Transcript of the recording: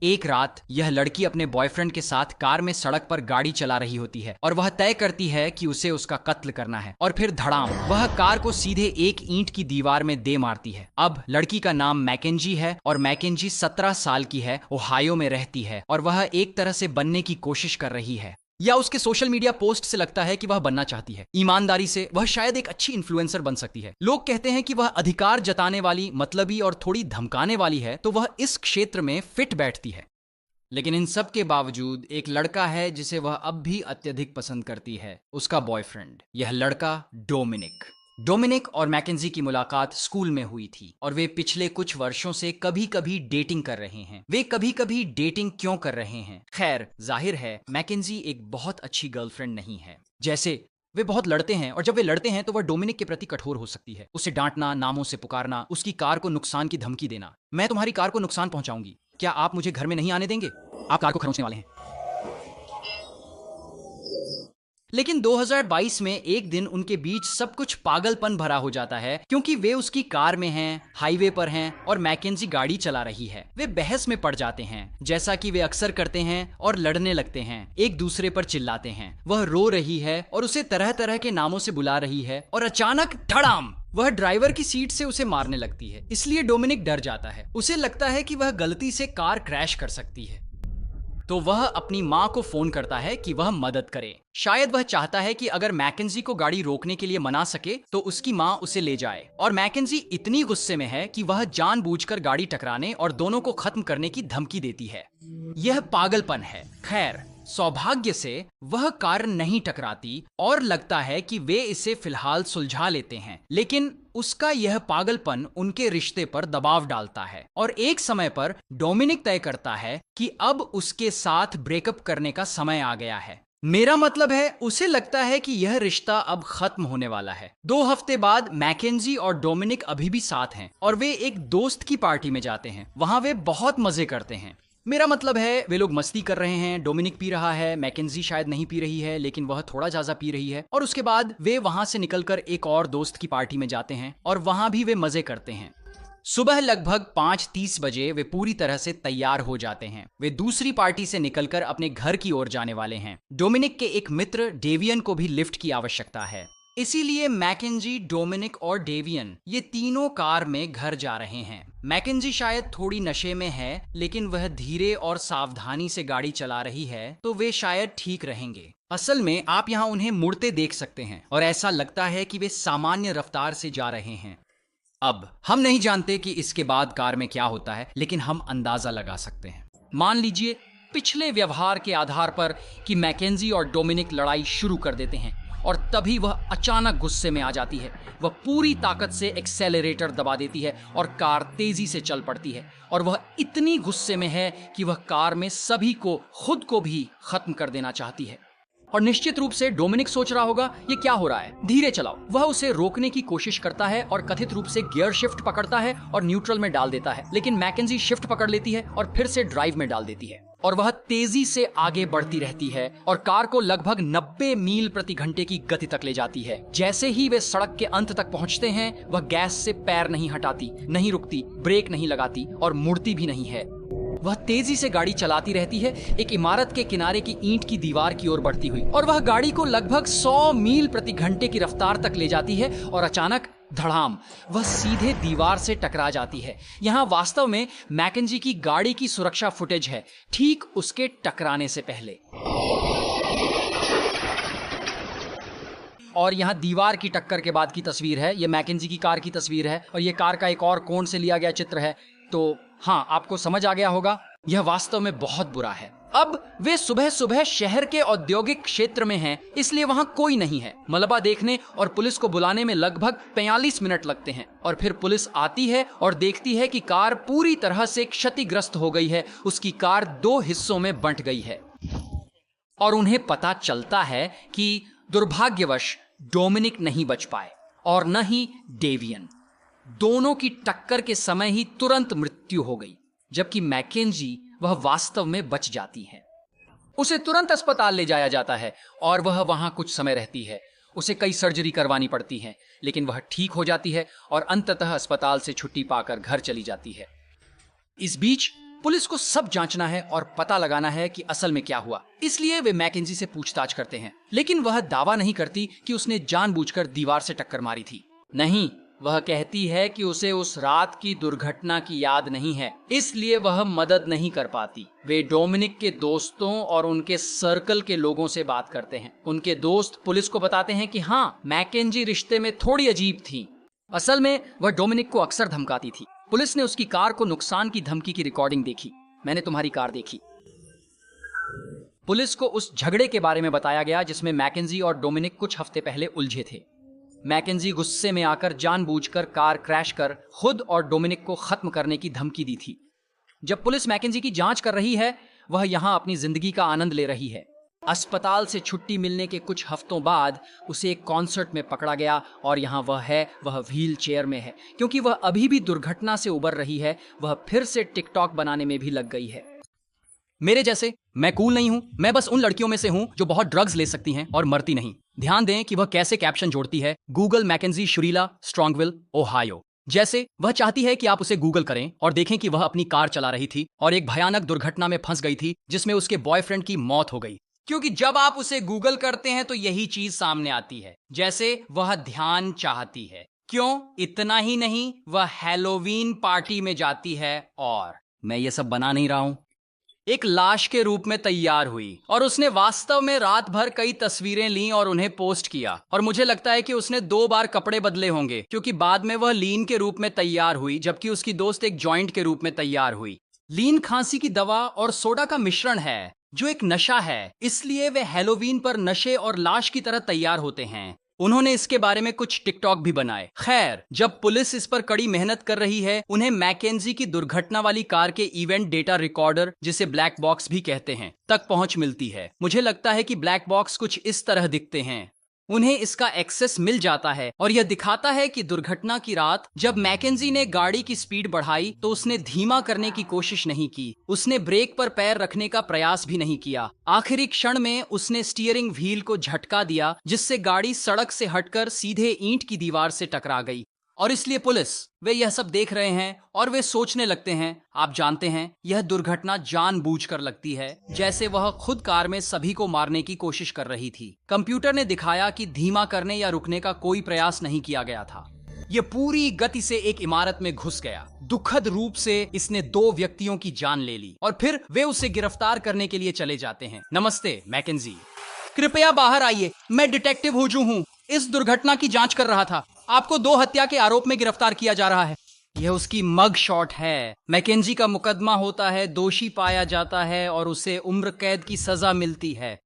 एक रात यह लड़की अपने बॉयफ्रेंड के साथ कार में सड़क पर गाड़ी चला रही होती है और वह तय करती है कि उसे उसका कत्ल करना है। और फिर धड़ाम, वह कार को सीधे एक ईंट की दीवार में दे मारती है। अब लड़की का नाम मैकेंजी है और मैकेंजी 17 साल की है, ओहायो में रहती है और वह एक तरह से बनने की कोशिश कर रही है, या उसके सोशल मीडिया पोस्ट से लगता है कि वह बनना चाहती है। ईमानदारी से वह शायद एक अच्छी इन्फ्लुएंसर बन सकती है। लोग कहते हैं कि वह अधिकार जताने वाली, मतलबी और थोड़ी धमकाने वाली है, तो वह इस क्षेत्र में फिट बैठती है। लेकिन इन सब के बावजूद एक लड़का है जिसे वह अब भी अत्यधिक पसंद करती है, उसका बॉयफ्रेंड। यह लड़का डोमिनिक और मैकेंजी की मुलाकात स्कूल में हुई थी और वे पिछले कुछ वर्षों से कभी कभी डेटिंग कर रहे हैं। वे कभी कभी डेटिंग क्यों कर रहे हैं? खैर, जाहिर है मैकेंजी एक बहुत अच्छी गर्लफ्रेंड नहीं है। जैसे वे बहुत लड़ते हैं और जब वे लड़ते हैं तो वह डोमिनिक के प्रति कठोर हो सकती है। उसे डांटना, नामों से पुकारना, उसकी कार को नुकसान की धमकी देना। मैं तुम्हारी कार को नुकसान पहुंचाऊंगी, क्या आप मुझे घर में नहीं आने देंगे? आप कार को खरोंचने वाले हैं। लेकिन 2022 में एक दिन उनके बीच सब कुछ पागलपन भरा हो जाता है, क्योंकि वे उसकी कार में हैं, हाईवे पर हैं और मैकेंजी गाड़ी चला रही है। वे बहस में पड़ जाते हैं, जैसा कि वे अक्सर करते हैं, और लड़ने लगते हैं, एक दूसरे पर चिल्लाते हैं। वह रो रही है और उसे तरह तरह के नामों से बुला रही है और अचानक धड़ाम, वह ड्राइवर की सीट से उसे मारने लगती है। इसलिए डोमिनिक डर जाता है। उसे लगता है कि वह गलती से कार क्रैश कर सकती है, तो वह अपनी मां को फोन करता है कि वह मदद करे। शायद वह चाहता है कि अगर मैकेंजी को गाड़ी रोकने के लिए मना सके तो उसकी मां उसे ले जाए। और मैकेंजी इतनी गुस्से में है कि वह जानबूझकर गाड़ी टकराने और दोनों को खत्म करने की धमकी देती है। यह पागलपन है। खैर, सौभाग्य से वह कार नहीं टकराती और लगता है कि वे इसे फिलहाल सुलझा लेते हैं। लेकिन उसका यह पागलपन उनके रिश्ते पर दबाव डालता है और एक समय पर डोमिनिक तय करता है कि अब उसके साथ ब्रेकअप करने का समय आ गया है। मेरा मतलब है, उसे लगता है कि यह रिश्ता अब खत्म होने वाला है। 2 हफ्ते बाद मैकेंजी और डोमिनिक अभी भी साथ हैं और वे एक दोस्त की पार्टी में जाते हैं। वहां वे बहुत मजे करते हैं। मेरा मतलब है, वे लोग मस्ती कर रहे हैं। डोमिनिक पी रहा है, मैकेंजी शायद नहीं पी रही है, लेकिन वह थोड़ा ज्यादा पी रही है। और उसके बाद वे वहां से निकलकर एक और दोस्त की पार्टी में जाते हैं और वहां भी वे मजे करते हैं। सुबह लगभग 5:30 बजे वे पूरी तरह से तैयार हो जाते हैं। वे दूसरी पार्टी से निकलकर अपने घर की ओर जाने वाले हैं। डोमिनिक के एक मित्र डेवियन को भी लिफ्ट की आवश्यकता है, इसीलिए मैकेंजी, डोमिनिक और डेवियन ये तीनों कार में घर जा रहे हैं। मैकेंजी शायद थोड़ी नशे में है, लेकिन वह धीरे और सावधानी से गाड़ी चला रही है, तो वे शायद ठीक रहेंगे। असल में आप यहाँ उन्हें मुड़ते देख सकते हैं और ऐसा लगता है कि वे सामान्य रफ्तार से जा रहे हैं। अब हम नहीं जानते कि इसके बाद कार में क्या होता है, लेकिन हम अंदाजा लगा सकते हैं। मान लीजिए पिछले व्यवहार के आधार पर कि मैकेंजी और डोमिनिक लड़ाई शुरू कर देते हैं और तभी वह अचानक गुस्से में आ जाती है। वह पूरी ताकत से एक्सेलरेटर दबा देती है और कार तेजी से चल पड़ती है और वह इतनी गुस्से में है कि वह कार में सभी को, खुद को भी खत्म कर देना चाहती है। और निश्चित रूप से डोमिनिक सोच रहा होगा, ये क्या हो रहा है, धीरे चलाओ। वह उसे रोकने की कोशिश करता है और कथित रूप से गियर शिफ्ट पकड़ता है और न्यूट्रल में डाल देता है, लेकिन मैकेंजी शिफ्ट पकड़ लेती है और फिर से ड्राइव में डाल देती है और वह तेजी से आगे बढ़ती रहती है और कार को लगभग 90 मील प्रति घंटे की गति तक ले जाती है। जैसे ही वे सड़क के अंत तक पहुंचते हैं, वह गैस से पैर नहीं हटाती, नहीं रुकती, ब्रेक नहीं लगाती और मुड़ती भी नहीं है। वह तेजी से गाड़ी चलाती रहती है, एक इमारत के किनारे की ईंट की दीवार की ओर बढ़ती हुई, और वह गाड़ी को लगभग 100 मील प्रति घंटे की रफ्तार तक ले जाती है और अचानक धड़ाम, वह सीधे दीवार से टकरा जाती है। यहाँ वास्तव में मैकेंजी की गाड़ी की सुरक्षा फुटेज है, ठीक उसके टकराने से पहले। और यहाँ दीवार की टक्कर के बाद की तस्वीर है। यह मैकेंजी की कार की तस्वीर है और यह कार का एक और कोण से लिया गया चित्र है। तो हाँ, आपको समझ आ गया होगा, यह वास्तव में बहुत बुरा है। अब वे सुबह सुबह शहर के औद्योगिक क्षेत्र में हैं, इसलिए वहां कोई नहीं है। मलबा देखने और पुलिस को बुलाने में लगभग 45 मिनट लगते हैं और फिर पुलिस आती है और देखती है कि कार पूरी तरह से क्षतिग्रस्त हो गई है। उसकी कार 2 हिस्सों में बंट गई है और उन्हें पता चलता है कि दुर्भाग्यवश डोमिनिक नहीं बच पाए और न ही डेवियन। दोनों की टक्कर के समय ही तुरंत मृत्यु हो गई, जबकि मैकेंजी वह वास्तव में बच जाती है। उसे तुरंत अस्पताल ले जाया जाता है और वह वहां कुछ समय रहती है। उसे कई सर्जरी करवानी पड़ती है, लेकिन वह ठीक हो जाती है और अंततः अस्पताल से छुट्टी पाकर घर चली जाती है। इस बीच पुलिस को सब जांचना है और पता लगाना है कि असल में क्या हुआ, इसलिए वे मैकेंजी से पूछताछ करते हैं। लेकिन वह दावा नहीं करती कि उसने जानबूझकर दीवार से टक्कर मारी थी। नहीं, वह कहती है कि उसे उस रात की दुर्घटना की याद नहीं है, इसलिए वह मदद नहीं कर पाती। वे डोमिनिक के दोस्तों और उनके सर्कल के लोगों से बात करते हैं। उनके दोस्त पुलिस को बताते हैं कि हाँ, मैकेंजी रिश्ते में थोड़ी अजीब थी। असल में वह डोमिनिक को अक्सर धमकाती थी। पुलिस ने उसकी कार को नुकसान की धमकी की रिकॉर्डिंग देखी। मैंने तुम्हारी कार देखी। पुलिस को उस झगड़े के बारे में बताया गया जिसमें मैकेंजी और डोमिनिक कुछ हफ्ते पहले उलझे थे। मैकेंजी गुस्से में आकर जानबूझकर कार क्रैश कर खुद और डोमिनिक को खत्म करने की धमकी दी थी। जब पुलिस मैकेंजी की जांच कर रही है, वह यहां अपनी जिंदगी का आनंद ले रही है। अस्पताल से छुट्टी मिलने के कुछ हफ्तों बाद उसे एक कॉन्सर्ट में पकड़ा गया और यहाँ वह व्हील चेयर में है। क्योंकि वह अभी भी दुर्घटना से उबर रही है, वह फिर से टिकटॉक बनाने में भी लग गई है। मेरे जैसे मैं कूल नहीं हूं, मैं बस उन लड़कियों में से हूं जो बहुत ड्रग्स ले सकती हैं और मरती नहीं। ध्यान दें कि वह कैसे कैप्शन जोड़ती है, गूगल मैकेंजी शुरीला, स्ट्रॉन्गविल, ओहायो। जैसे वह चाहती है कि आप उसे गूगल करें और देखें कि वह अपनी कार चला रही थी और एक भयानक दुर्घटना में फंस गई थी जिसमें उसके बॉयफ्रेंड की मौत हो गई। क्योंकि जब आप उसे गूगल करते हैं तो यही चीज सामने आती है। जैसे वह ध्यान चाहती है। क्यों? इतना ही नहीं, वह हैलोवीन पार्टी में जाती है और मैं ये सब बना नहीं रहा हूं, एक लाश के रूप में तैयार हुई और उसने वास्तव में रात भर कई तस्वीरें लीं और उन्हें पोस्ट किया। और मुझे लगता है कि उसने 2 बार कपड़े बदले होंगे, क्योंकि बाद में वह लीन के रूप में तैयार हुई जबकि उसकी दोस्त एक जॉइंट के रूप में तैयार हुई। लीन खांसी की दवा और सोडा का मिश्रण है जो एक नशा है, इसलिए वे हैलोवीन पर नशे और लाश की तरह तैयार होते हैं। उन्होंने इसके बारे में कुछ टिकटॉक भी बनाए। खैर, जब पुलिस इस पर कड़ी मेहनत कर रही है, उन्हें मैकेंजी की दुर्घटना वाली कार के इवेंट डेटा रिकॉर्डर, जिसे ब्लैक बॉक्स भी कहते हैं, तक पहुंच मिलती है। मुझे लगता है कि ब्लैक बॉक्स कुछ इस तरह दिखते हैं। उन्हें इसका एक्सेस मिल जाता है और यह दिखाता है कि दुर्घटना की रात जब मैकेंजी ने गाड़ी की स्पीड बढ़ाई तो उसने धीमा करने की कोशिश नहीं की, उसने ब्रेक पर पैर रखने का प्रयास भी नहीं किया। आखिरी क्षण में उसने स्टीयरिंग व्हील को झटका दिया जिससे गाड़ी सड़क से हटकर सीधे ईंट की दीवार से टकरा गई। और इसलिए पुलिस, वे यह सब देख रहे हैं और वे सोचने लगते हैं, आप जानते हैं, यह दुर्घटना जानबूझकर लगती है, जैसे वह खुद कार में सभी को मारने की कोशिश कर रही थी। कंप्यूटर ने दिखाया कि धीमा करने या रुकने का कोई प्रयास नहीं किया गया था। यह पूरी गति से एक इमारत में घुस गया। दुखद रूप से इसने 2 व्यक्तियों की जान ले ली और फिर वे उसे गिरफ्तार करने के लिए चले जाते हैं। नमस्ते मैकेंजी, कृपया बाहर आइए, मैं डिटेक्टिव हुजू हूँ, इस दुर्घटना की जांच कर रहा था। आपको 2 हत्या के आरोप में गिरफ्तार किया जा रहा है। यह उसकी मग शॉट है। मैकेंजी का मुकदमा होता है, दोषी पाया जाता है और उसे उम्र कैद की सजा मिलती है।